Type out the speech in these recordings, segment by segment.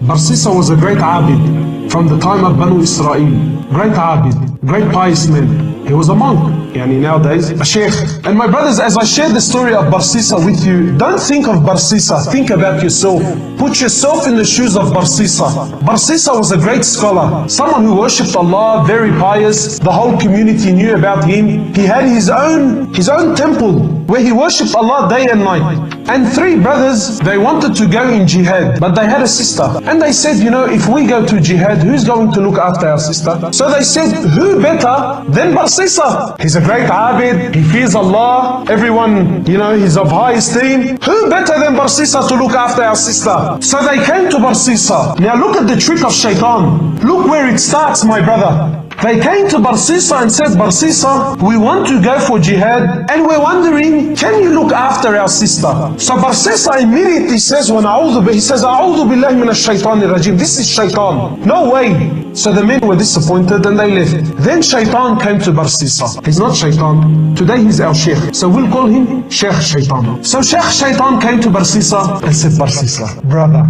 Barsisa was a great abid from the time of Banu Israel. Great abid, great pious man. He was a monk, nowadays, a sheikh. And my brothers, as I share the story of Barsisa with you, don't think of Barsisa, think about yourself. Put yourself in the shoes of Barsisa. Barsisa was a great scholar, someone who worshipped Allah, very pious. The whole community knew about him. He had his own temple where he worshipped Allah day and night. And 3 brothers, they wanted to go in jihad, but they had a sister. And they said, if we go to jihad, who's going to look after our sister? So they said, who better than Barsisa? He's a great abid, he fears Allah, everyone, he's of high esteem. Who better than Barsisa to look after our sister? So they came to Barsisa. Now look at the trick of shaitan. Look where it starts, my brother. They came to Barsisa and said, Barsisa, we want to go for jihad and we're wondering, can you look after our sister? So Barsisa immediately says, he says, A'udhu billahi minash shaitanir rajim. This is shaitan. No way. So the men were disappointed and they left. Then shaitan came to Barsisa. He's not shaitan. Today he's our sheikh. So we'll call him Sheikh Shaitan. So Sheikh Shaitan came to Barsisa and said, Barsisa, brother,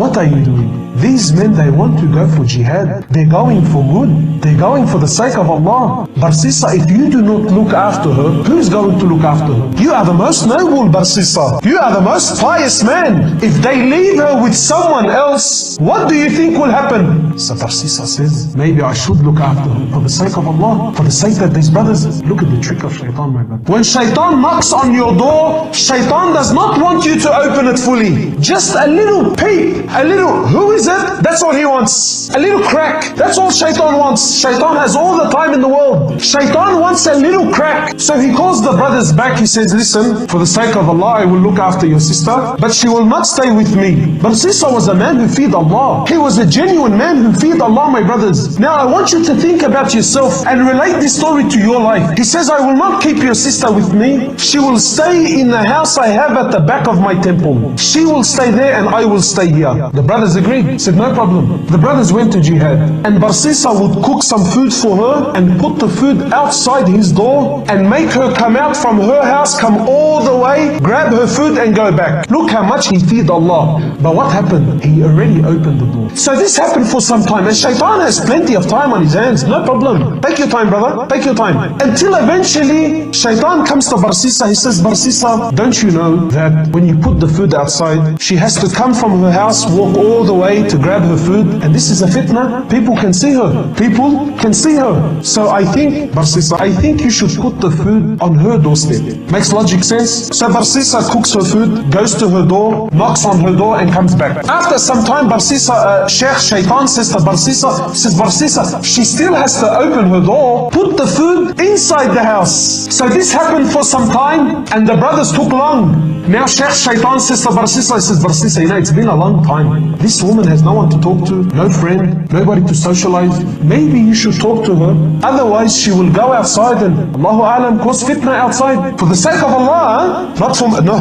what are you doing? These men, they want to go for jihad. They're going for good. They're going for the sake of Allah. Barsisa, if you do not look after her, who's going to look after her? You are the most noble, Barsisa. You are the most pious man. If they leave her with someone else, what do you think will happen? So Barsisa says, maybe I should look after her for the sake of Allah, for the sake that these brothers. Look at the trick of shaitan, my brother. When shaitan knocks on your door, shaitan does not want you to open it fully. Just a little peep, a little, who is it? That's all he wants. A little crack. That's all shaitan wants. Shaitan has all the time in the world. Shaitan wants a little crack. So he calls the brothers back. He says, listen, for the sake of Allah, I will look after your sister, but she will not stay with me. Barsisa was a man who feared Allah. He was a genuine man who feared Allah, my brothers. Now I want you to think about yourself and relate this story to your life. He says, I will not keep your sister with me. She will stay in the house I have at the back of my temple. She will stay there and I will stay here. The brothers agreed. He said, no problem. The brothers went to jihad, and Barsisa would cook some food for her and put the food outside his door and make her come out from her house, come all the way, grab her food and go back. Look how much he feared Allah. But what happened? He already opened the door. So this happened for some time, and shaitan has plenty of time on his hands. No problem. Take your time, brother. Take your time. Until eventually shaitan comes to Barsisa. He says, Barsisa, don't you know that when you put the food outside, she has to come from her house, walk all the way to grab her food, and this is a fitna. People can see her. People can see her. So I think, Barsisa, I think you should put the food on her doorstep. Makes logic sense? So Barsisa cooks her food, goes to her door, knocks on her door and comes back. After some time, Barsisa, Sheikh Shaitan says to Barsisa, Barsisa, she still has to open her door, put the food inside the house. So this happened for some time, and the brothers took long. Now Sheikh Shaitan says to Barsisa, Barsisa, it's been a long time. This woman has no one to talk to, no friend, nobody to socialize. Maybe you should talk to her. Otherwise she will go outside and Allahu Alam cause fitna outside. For the sake of Allah, not for, no,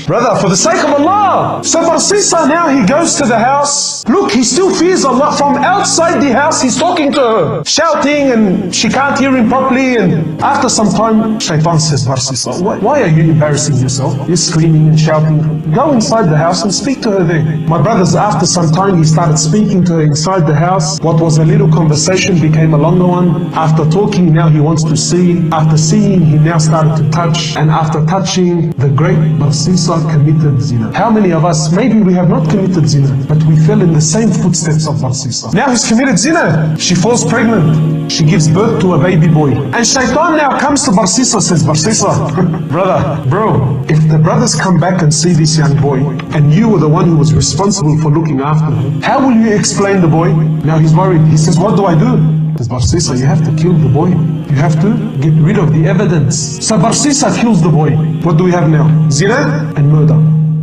brother, for the sake of Allah. So Barsisa now he goes to the house. Look, he still fears Allah. From outside the house he's talking to her, shouting, and she can't hear him properly. And after some time, Shaitan says, Barsisa, why are you embarrassing yourself? You're screaming and shouting. Go inside the house and speak to her there. My brothers, after some time he started speaking to her inside the house. What was a little conversation became a longer one. After talking, now he wants to see. After seeing, he now started to touch. And after touching, the great Barsisa committed zina. How many of us, maybe we have not committed zina, but we fell in the same footsteps of Barsisa. Now he's committed zina. She falls pregnant. She gives birth to a baby boy. And Shaitan now comes to Barsisa, says, Barsisa, brother, bro, if the brothers come back and see this young boy, and you were the one who was responsible for looking after him, how will you explain the boy? Now he's worried. He says, what do I do? Says, Barsisa, you have to kill the boy. You have to get rid of the evidence. So Barsisa kills the boy. What do we have now? Zina and murder.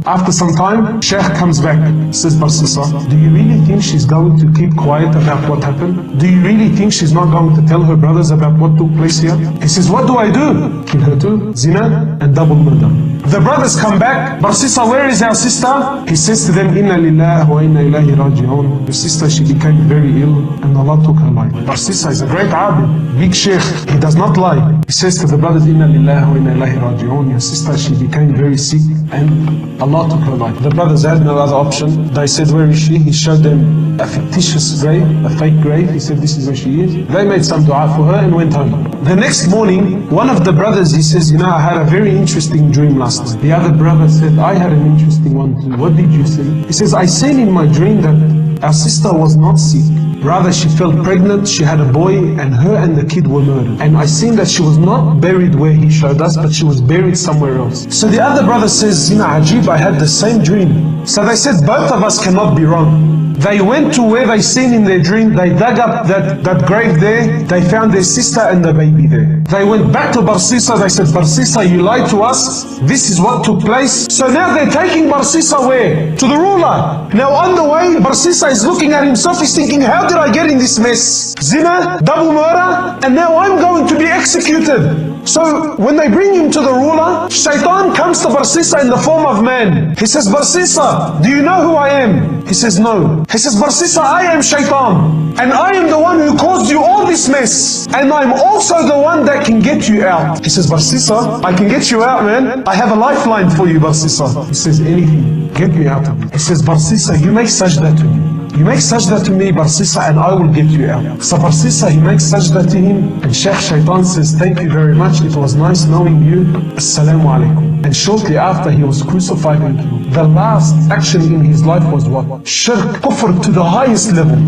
After some time, Sheikh comes back, says, Barsisa, do you really think she's going to keep quiet about what happened? Do you really think she's not going to tell her brothers about what took place here? He says, what do I do? Kill her too? Zina and double murder. The brothers come back. Barsisa, where is our sister? He says to them, Inna lillahi wa inna ilayhi raji'un. Your sister, she became very ill and Allah took her life. Barsisa is a great abid, big sheikh. He does not lie. He says to the brothers, Inna lillahi wa inna ilayhi raji'un. Your sister, she became very sick and Allah took her life. The brothers had no other option. They said, where is she? He showed them a fictitious grave, a fake grave. He said, this is where she is. They made some dua for her and went home. The next morning, one of the brothers, he says, you know, I had a very interesting dream last night. The other brother said, I had an interesting one too. What did you see? He says, I seen in my dream that our sister was not sick. Rather, she felt pregnant, she had a boy, and her and the kid were murdered. And I seen that she was not buried where he showed us, but she was buried somewhere else. So the other brother says, you know, Ajib, I had the same dream. So they said, both of us cannot be wrong. They went to where they seen in their dream, they dug up that grave there, they found their sister and the baby there. They went back to Barsisa, they said, Barsisa, you lied to us, this is what took place. So now they're taking Barsisa where? To the ruler. Now on the way, Barsisa is looking at himself, he's thinking, how did I get in this mess? Zina, double murder, and now I'm going to be executed. So when they bring him to the ruler, Shaitan comes to Barsisa in the form of man. He says, Barsisa, do you know who I am? He says, no. He says, Barsisa, I am Shaitan. And I am the one who caused you all this mess. And I'm also the one that can get you out. He says, Barsisa, I can get you out, man. I have a lifeline for you, Barsisa. He says, anything, get me out of it. He says, Barsisa, you make sajda to me. You make sajda to me, Barsisa, and I will get you out. So Barsisa, he makes sajda to him, and Sheikh Shaitan says, thank you very much, it was nice knowing you. Assalamu alaikum. And shortly after, he was crucified and killed. The last action in his life was what? Shirk, kufr to the highest level.